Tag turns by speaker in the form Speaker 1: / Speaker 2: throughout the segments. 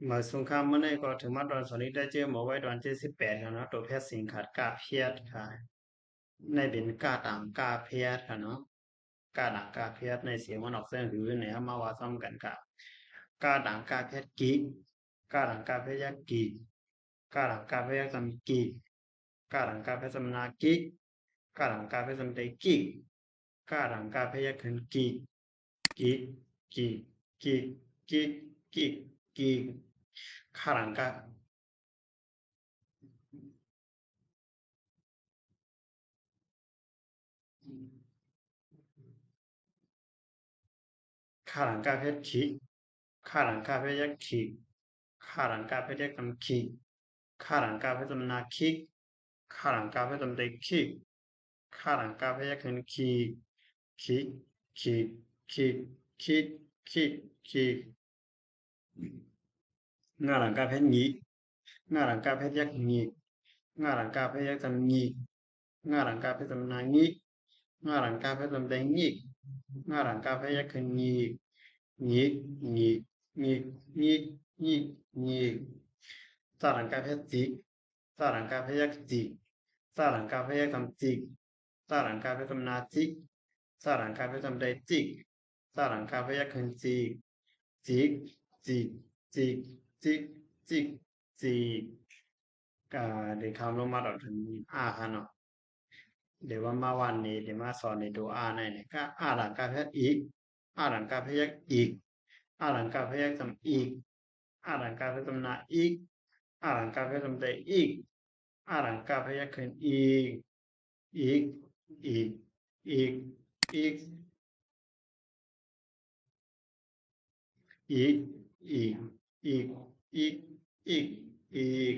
Speaker 1: มาสงครามเมื่อไหร่ก็ถึงมาตอนสนิทได้เจอหมอไว้ตอน78ค่ะเนาะตัวแพทย์สิงขาดกาเพียดค่ะในเป็นกาต่างกาเพียดค่ะเนาะกาต่างกาเพียดในเสียงมันออกเสียงหือเนี่ยมาว่าซ้ำกันกับกาต่างกาเพียดกีกาต่างกาเพียดกีกาต่างกาเพียดซัมกีกาต่างกาเพียดซัมนากีกาต่างกาเพียดซัมเตกีกาต่างกาเพียดขึ้นกีกีกีกีกีกีกีข้าหลังกา ข้าหลังกาเพชรขีข้าหลังกาเพชรยักษ์ขีข้าหลังกาเพชรยักษ์ตำขีข้าหลังกาเพชรตำนาขีข้าหลังกาเพชรตำเตขีข้าหลังกาเพชรยักษ์ขึ้นขีขีขีขีขีขีขีงาหลังกาเพชรหงีงาหลังกาเพชรยักษ์หงีงาหลังกาเพชรยักษ์ตำหงีงาหลังกาเพชรตำนางีงาหลังกาเพชรตำเตงีงาหลังกาเพชรยักษ์ขึ้นงี nhị nhị nhị nhị nhị nhị sa đẳng ca phép tí sa đẳng ca phép giác tí sa đẳng ca phép giác tâm tí sa đẳng ca phép tâm na tí sa đẳng ca phép tâm đầy tí sa đẳng ca phép giác hình tí tí tí tí tí tí tí ก็เดี๋ยวคำลงมาต่อถึงค่ะเนาะเดี๋ยวว่ามาวันนี้เดี๋ยวมาสอนในตัวในเนี่ยก็หลังกาเพศอีกหลังกาเพศอีกหลังกาเพศจำอีกหลังกาเพศจำนาอีกหลังกาเพศจำใจอีกหลังกาเพศขึ้นอีกอีกอีกอีกอีกอีกอีกอีกอีกอีก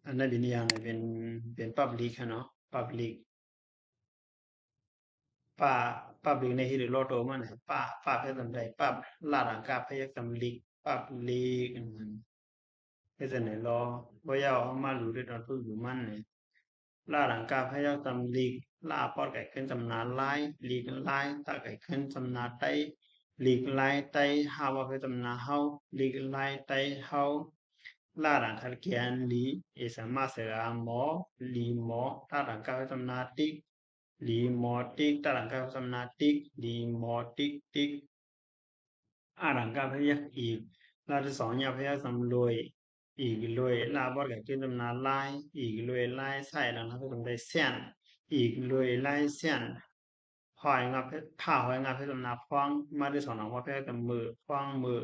Speaker 1: อันนั้นเป็นอย่างเป็น public เนาะ public ป้าป้าบิงในฮิริโรโตมันป้าเพชรสำไรป้าลาดังกาพยักสำลีป้าลีกันมันเพชรไหนรอว่ายาวมาหลุดด้วยตอนพูดอยู่มันเนี่ยลาดังกาพยักสำลีลาปอดไก่ขึ้นสำนาไล่ลีกันไล่ตาไก่ขึ้นสำนาไตลีกไล่ไตฮาวาเพชรสำนาเฮาลีกไล่ไตเฮาลาดังคันเกียนลีเอสามาเสือหมอลีหมอลาดังกาเพชรสำนาติ limotik tarangka samnatik limotik tik หลังการพยักอีกลาที่สองยาพยักสำรวยอีกรวยลาบอดกับขึ้นตำนานไล่อีกรวยไล่ใส่หลังทับตำได้เสียนอีกรวยไล่เสียนพอยงับผ่าหอยงับเพชรตำนาพวงมาที่สองหลังว่าเพชรตำมือพวงมือ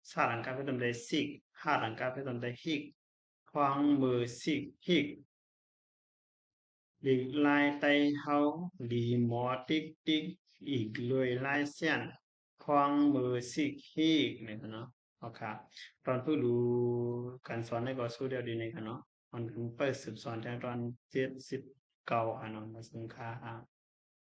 Speaker 1: สาหลังการเพชรตำได้สิกห้าหลังการเพชรตำได้ฮิกพวงมือสิกฮิก lịch lai tay hau lì mò tích tíchอีกเลยลายเส้นควางมือสิกฮีกเนี่ยเนาะโอเคตอนผู้ดูการสอนในก็สู้เดียวดีในกันเนาะมันเปิดสืบสอนแต่ตอน70 เก้าอันนั้นมาซึ่งค่า